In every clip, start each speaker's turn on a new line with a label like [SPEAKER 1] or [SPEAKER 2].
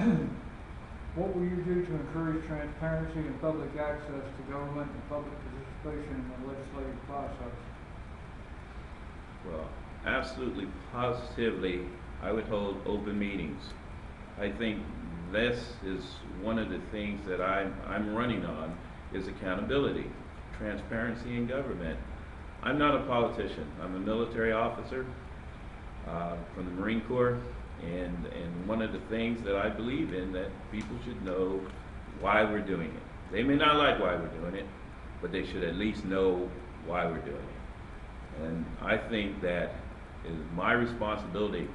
[SPEAKER 1] What will you do to encourage transparency and public access to government and public participation in the legislative process?
[SPEAKER 2] Well, absolutely, positively, I would hold open meetings. I think this is one of the things that I'm running on is accountability, transparency in government. I'm not a politician. I'm a military officer from the Marine Corps, and one of the things that I believe in that people should know why we're doing it. They may not like why we're doing it, but they should at least know why we're doing it. And I think that is my responsibility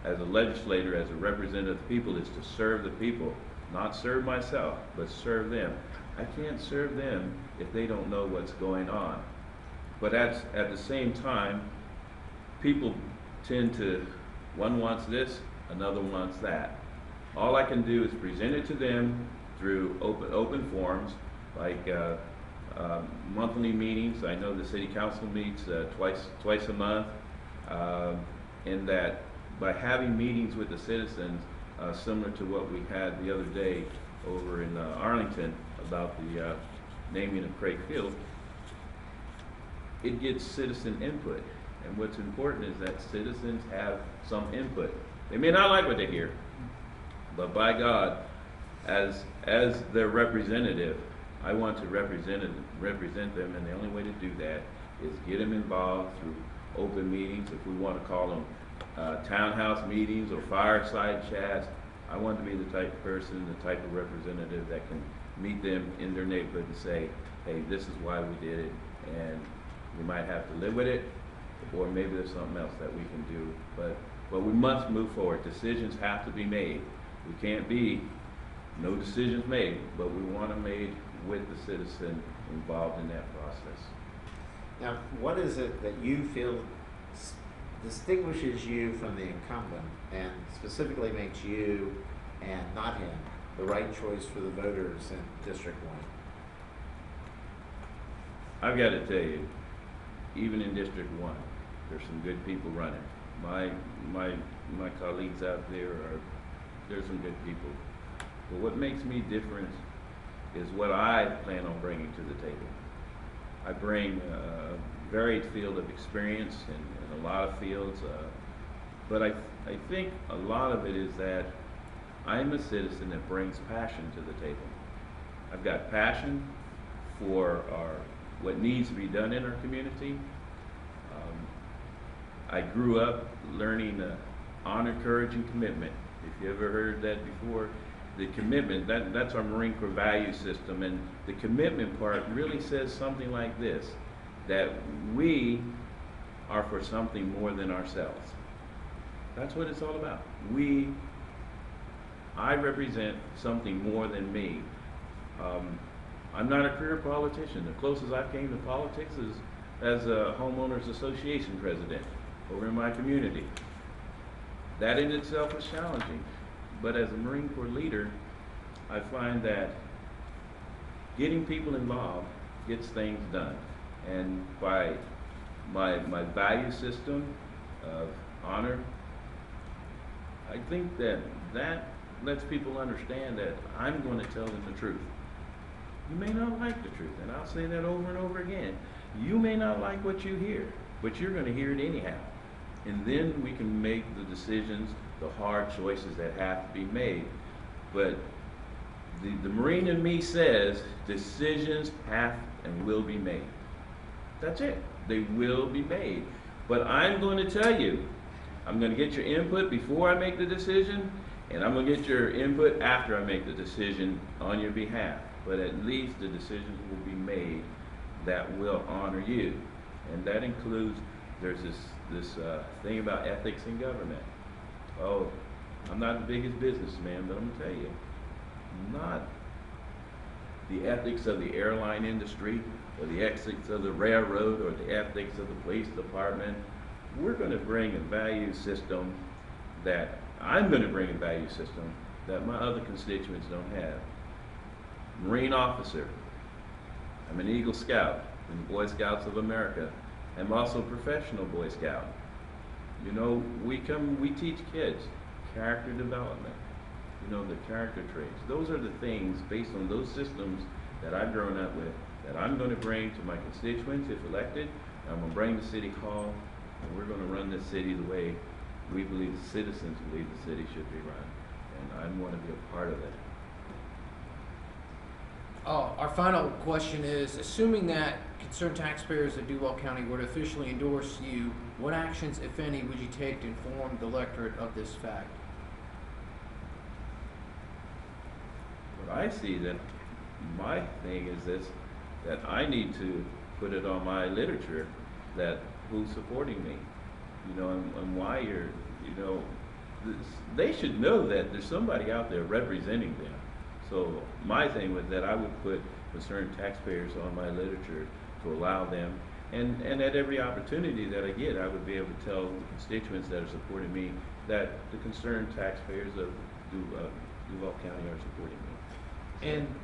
[SPEAKER 2] as a legislator, as a representative of the people, is to serve the people, not serve myself, but serve them. I can't serve them if they don't know what's going on. But at the same time, people tend to, one wants this, another wants that. All I can do is present it to them through open forums, like monthly meetings. I know the city council meets twice a month, and that by having meetings with the citizens, similar to what we had the other day over in Arlington about the naming of Craig Field, it gets citizen input. And what's important is that citizens have some input. They may not like what they hear, but by God, as their representative, I want to represent them, and the only way to do that is get them involved through open meetings, if we want to call them townhouse meetings or fireside chats. I want to be the type of person, the type of representative that can meet them in their neighborhood and say, hey, this is why we did it, and we might have to live with it, or maybe there's something else that we can do. But we must move forward. Decisions have to be made. We can't be no decisions made, but we want them made with the citizen involved in that process.
[SPEAKER 3] Now, what is it that you feel distinguishes you from the incumbent and specifically makes you and not him the right choice for the voters in District 1?
[SPEAKER 2] I've got to tell you, even in District 1, there's some good people running. My colleagues out there there's some good people. But what makes me different is what I plan on bringing to the table. I bring a varied field of experience in a lot of fields, but I think a lot of it is that I'm a citizen that brings passion to the table. I've got passion for what needs to be done in our community. I grew up learning honor, courage, and commitment. If you ever heard that before, the commitment, that's our Marine Corps value system, and the commitment part really says something like this, that we are for something more than ourselves. That's what it's all about. I represent something more than me. I'm not a career politician. The closest I came to politics is as a homeowners association president over in my community. That in itself was challenging. But as a Marine Corps leader, I find that getting people involved gets things done. And by my value system of honor, I think that lets people understand that I'm going to tell them the truth. You may not like the truth, and I'll say that over and over again. You may not like what you hear, but you're going to hear it anyhow. And then we can make the decisions, the hard choices that have to be made. But the Marine in me says decisions have and will be made. That's it. They will be made. But I'm going to tell you, I'm going to get your input before I make the decision, and I'm going to get your input after I make the decision on your behalf. But at least the decisions will be made that will honor you. And that includes, there's this thing about ethics in government. Oh, I'm not the biggest businessman, but I'm going to tell you, not the ethics of the airline industry or the ethics of the railroad or the ethics of the police department. We're going to bring a value system that, I'm going to bring a value system that my other constituents don't have. Marine officer. I'm an Eagle Scout in the Boy Scouts of America. I'm also a professional Boy Scout. You know, we teach kids character development. You know, the character traits. Those are the things, based on those systems that I've grown up with, that I'm gonna bring to my constituents if elected. I'm gonna bring to City Hall, and we're gonna run this city the way we believe the citizens believe the city should be run. And I want to be a part of that.
[SPEAKER 4] Our final question is, assuming that concerned taxpayers of Duval County were to officially endorse you, what actions, if any, would you take to inform the electorate of this fact?
[SPEAKER 2] What I see, that my thing is this, that I need to put it on my literature, that who's supporting me, you know, and why you're, you know, they should know that there's somebody out there representing them. So my thing was that I would put concerned taxpayers on my literature to allow them, and at every opportunity that I get, I would be able to tell the constituents that are supporting me that the concerned taxpayers of Duval County are supporting me.
[SPEAKER 4] And